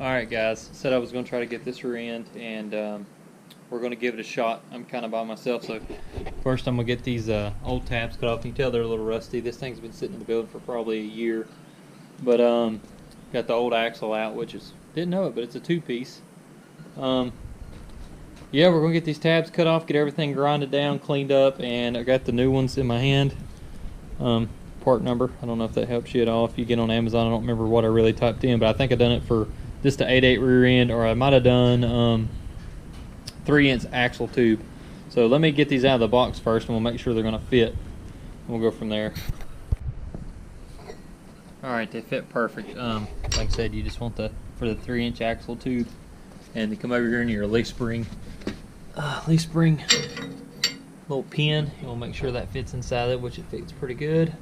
Alright guys, said I was going to try to get this rear end, and we're going to give it a shot. I'm kind of by myself, so first I'm going to get these old tabs cut off. You can tell they're a little rusty. This thing's been sitting in the building for probably a year. But got the old axle out, which is, didn't know it, but it's a two-piece. Yeah, we're going to get these tabs cut off, get everything grinded down, cleaned up, and I got the new ones in my hand. Part number, I don't know if that helps you at all. If you get on Amazon, I don't remember what I really typed in, but I think I done it for just the 8/8 rear end, or I might have done 3-inch axle tube. So let me get these out of the box first, and we'll make sure they're going to fit. We'll go from there. Alright, they fit perfect. Like I said, you just want for the 3-inch axle tube, and to come over here in your leaf spring little pin. You'll make sure that fits inside it, which it fits pretty good.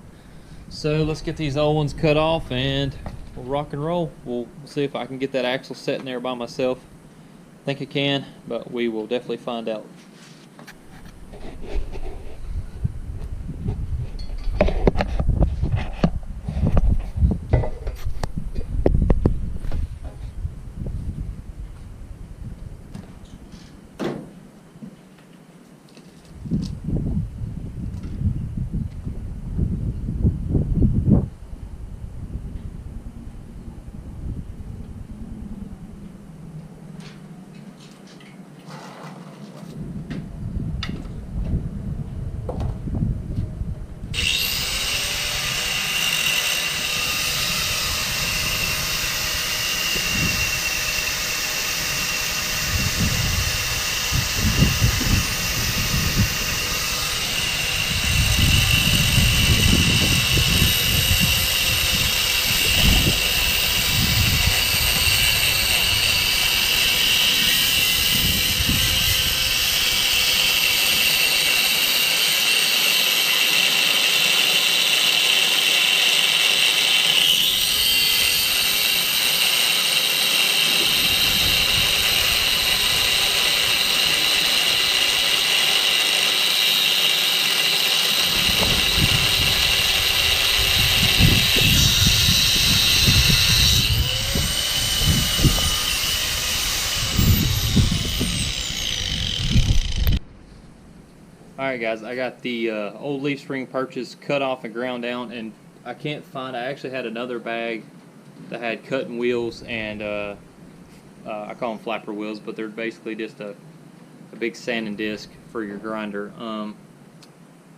So let's get these old ones cut off and we'll rock and roll. We'll see if I can get that axle set in there by myself. I think I can, but we will definitely find out. Alright guys, I got the old leaf spring purchase cut off and ground down, and I can't find, I actually had another bag that had cutting wheels, and I call them flapper wheels, but they're basically just a big sanding disc for your grinder.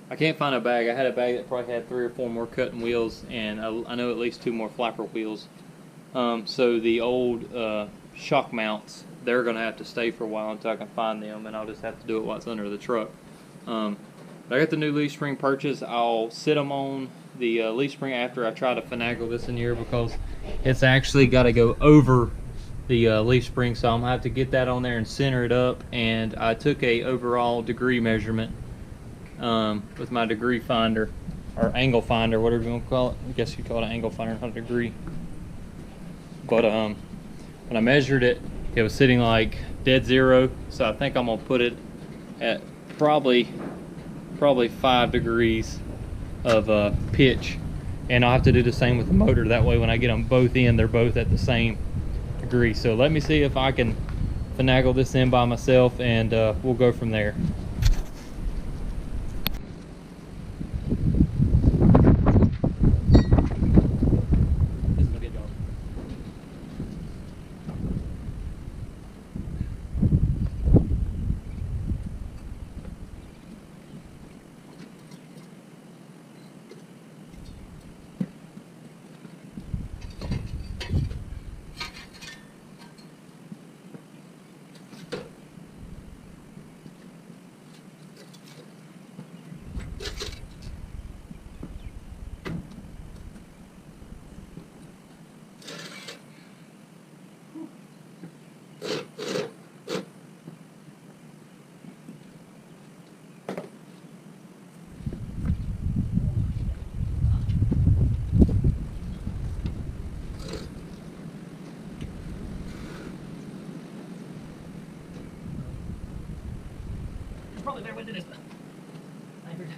I can't find a bag. I had a bag that probably had 3 or 4 more cutting wheels, and I know at least 2 more flapper wheels. So the old shock mounts, they're going to have to stay for a while until I can find them, and I'll just have to do it while it's under the truck. But I got the new leaf spring purchase. I'll sit them on the leaf spring after I try to finagle this in here, because it's actually got to go over the leaf spring, so I'm going to have to get that on there and center it up. And I took a overall degree measurement with my degree finder, or angle finder, whatever you want to call it. I guess you call it an angle finder, not a degree. But when I measured it, it was sitting like dead zero, so I think I'm going to put it at probably 5 degrees of pitch, and I'll have to do the same with the motor. That way when I get them both in, they're both at the same degree. So let me see if I can finagle this in by myself, and we'll go from there. Probably better way to do this, but I heard.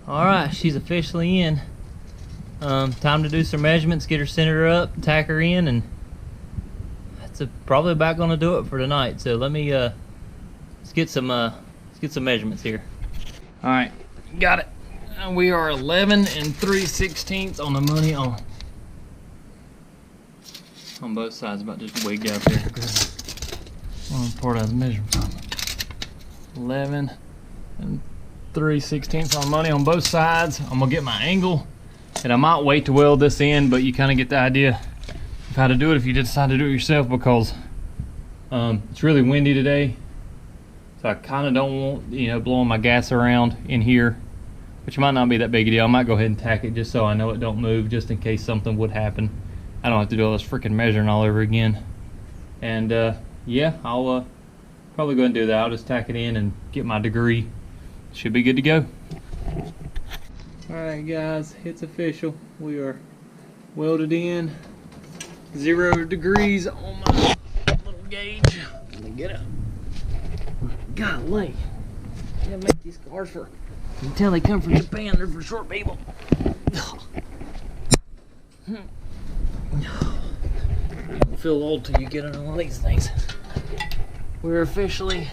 Alright, she's officially in. Time to do some measurements, get her centered up, tack her in, and that's probably about going to do it for tonight. So let me let's get some measurements here. Alright, got it. We are 11 3/16 on the money on both sides. About just wigged out there. One part I was measuring from. 11 3/16 on money on both sides. I'm gonna get my angle, and I might wait to weld this in, but you kind of get the idea of how to do it if you decide to do it yourself, because it's really windy today, so I kind of don't want, you know, blowing my gas around in here, which might not be that big a deal. I might go ahead and tack it just so I know it don't move, just in case something would happen. I don't have to do all this freaking measuring all over again. And yeah, I'll probably go ahead and do that. I'll just tack it in and get my degree. Should be good to go. Alright guys, it's official. We are welded in. 0 degrees on my little gauge. Let me get it. Golly. I gotta make these cars for, you can tell they come from Japan, they're for short people. You don't feel old till you get on one of these things. We're officially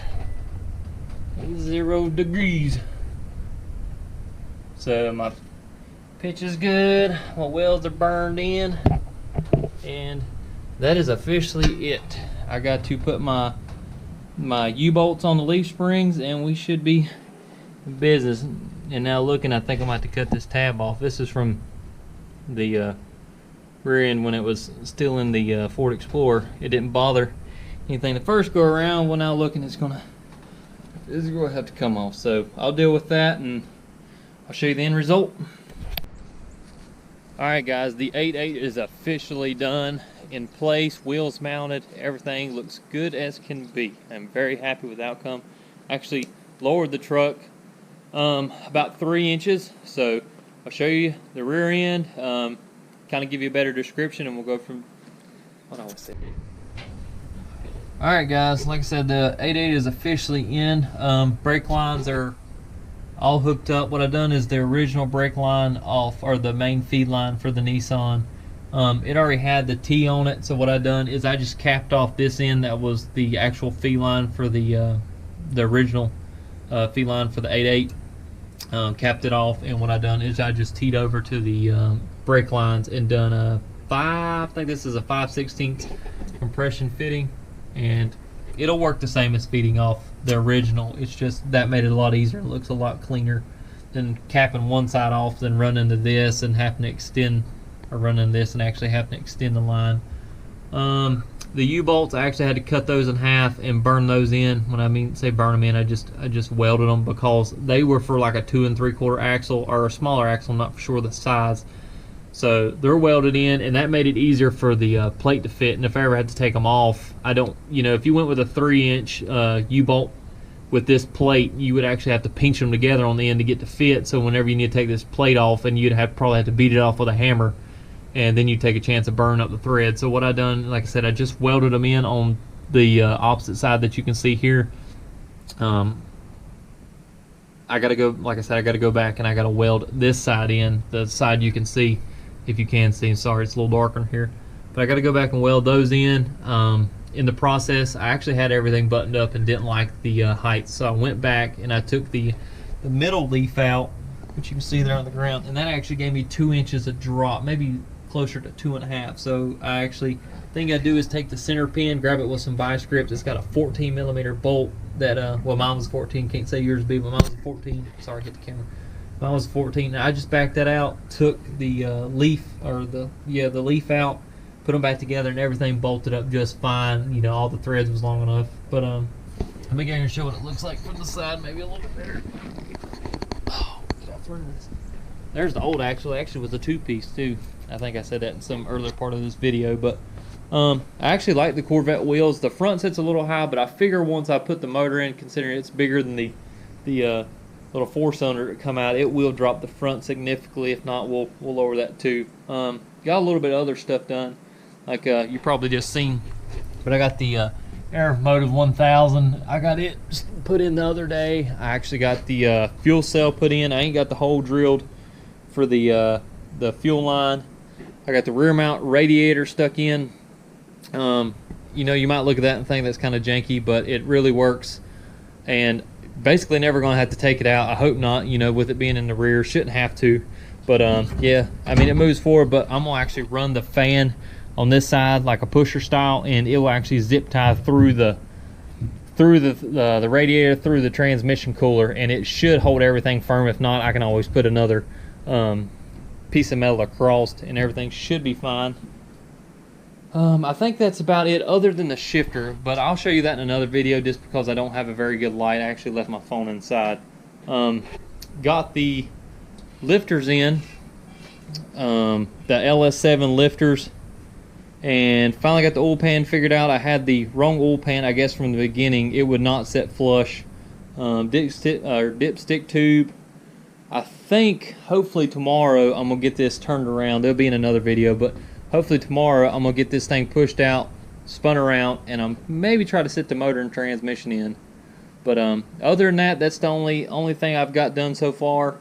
0 degrees. So my pitch is good, my welds are burned in, and that is officially it. I got to put my U-bolts on the leaf springs, and we should be in business. And now looking, I think I'm about to cut this tab off. This is from the rear end when it was still in the Ford Explorer. It didn't bother anything the first go around. Well, now looking, this is gonna have to come off. So I'll deal with that, and I'll show you the end result. Alright guys, the 8.8 is officially done, in place, wheels mounted, everything looks good as can be. I'm very happy with the outcome. Actually lowered the truck about 3 inches, so I'll show you the rear end, kind of give you a better description, and we'll go from what I was saying. Alright guys, like I said, the 8.8 is officially in. Brake lines are all hooked up. What I've done is the original brake line off, or the main feed line for the Nissan. It already had the T on it, so what I've done is I just capped off this end that was the actual feed line for the original feed line for the 8.8. Capped it off, and what I've done is I just teed over to the brake lines and done a I think this is a 5/16 compression fitting, and it'll work the same as feeding off the original. It's just that made it a lot easier. It looks a lot cleaner than capping one side off, then running to this and having to extend, or running this and actually having to extend the line. The U-bolts, I actually had to cut those in half and burn those in. When I mean say burn them in, I just welded them, because they were for like a 2 3/4 axle, or a smaller axle. I'm not for sure the size. So they're welded in, and that made it easier for the plate to fit. And if I ever had to take them off, I don't, you know, if you went with a 3-inch U-bolt with this plate, you would actually have to pinch them together on the end to get to fit. So whenever you need to take this plate off, and you'd probably have to beat it off with a hammer, and then you take a chance of burning up the thread. So what I done, like I said, I just welded them in on the opposite side that you can see here. I gotta go, like I said, I gotta go back and I gotta weld this side in, the side you can see, if you can see. Sorry, it's a little darker here, but I got to go back and weld those in. In the process, I actually had everything buttoned up and didn't like the height, so I went back and I took the middle leaf out, which you can see there on the ground, and that actually gave me 2 inches of drop, maybe closer to 2.5. So I actually think I do is take the center pin, grab it with some vice grips. It's got a 14mm bolt that well, mine was 14, can't say yours be, but mine was 14. Sorry, hit the camera. Mine was 14. I just backed that out, took the leaf, or the leaf out, put them back together, and everything bolted up just fine. You know, all the threads was long enough. But let me go here and show what it looks like from the side, maybe a little bit better. Oh, get out front of this. there's the old axle. Actually was a 2-piece too. I think I said that in some earlier part of this video, but I actually like the Corvette wheels. The front sits a little high, but I figure once I put the motor in, considering it's bigger than the little 4-cylinder that come out, it will drop the front significantly. If not, we'll lower that too. Got a little bit of other stuff done, like you probably just seen, but I got the Air Motive 1000. I got it put in the other day. I actually got the fuel cell put in. I ain't got the hole drilled for the fuel line. I got the rear mount radiator stuck in. You know, you might look at that and think that's kind of janky, but it really works. And basically never going to have to take it out. I hope not, you know, with it being in the rear. Shouldn't have to. But yeah, I mean, it moves forward, but I'm going to actually run the fan on this side like a pusher style, and it will actually zip tie through the radiator, through the transmission cooler, and it should hold everything firm. If not, I can always put another piece of metal across, and everything should be fine. I think that's about it other than the shifter, but I'll show you that in another video just because I don't have a very good light. I actually left my phone inside. Got the lifters in, the LS7 lifters, and finally got the oil pan figured out. I had the wrong oil pan, I guess, from the beginning. It would not set flush. Dipstick tube. I think hopefully tomorrow I'm gonna get this turned around. They'll be in another video, but hopefully tomorrow I'm gonna get this thing pushed out, spun around, and I'm maybe try to set the motor and transmission in. But other than that, that's the only thing I've got done so far.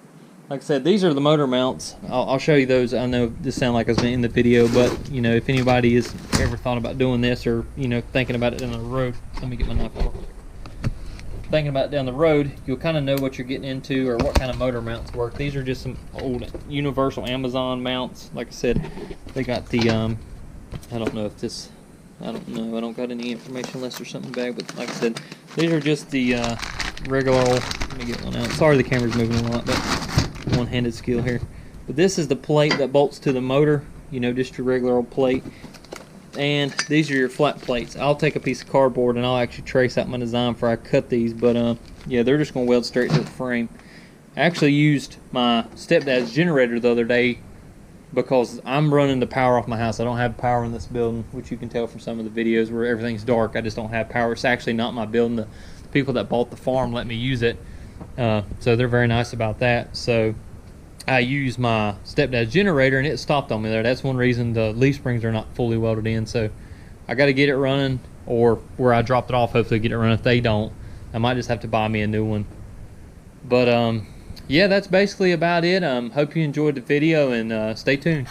Like I said, these are the motor mounts. I'll show you those. I know this sounds like I was in the video, but you know, if anybody has ever thought about doing this, or you know, thinking about it down the road, let me get my knife off. Thinking about it down the road, you'll kind of know what you're getting into or what kind of motor mounts work. These are just some old universal Amazon mounts. Like I said, they got the I don't know if this, I don't know, I don't got any information unless there's something back, but like I said, these are just the regular old, let me get one out. Sorry the camera's moving a lot, but one-handed skill here. But this is the plate that bolts to the motor, you know, just your regular old plate. And these are your flat plates. I'll take a piece of cardboard and I'll actually trace out my design before I cut these, but yeah, they're just going to weld straight to the frame. I actually used my stepdad's generator the other day because I'm running the power off my house. I don't have power in this building, which you can tell from some of the videos where everything's dark. I just don't have power. It's actually not my building. The people that bought the farm let me use it, so they're very nice about that. So I used my stepdad's generator and it stopped on me there. That's one reason the leaf springs are not fully welded in. So I got to get it running, or where I dropped it off, hopefully get it running. If they don't, I might just have to buy me a new one. But yeah, that's basically about it. Hope you enjoyed the video, and stay tuned.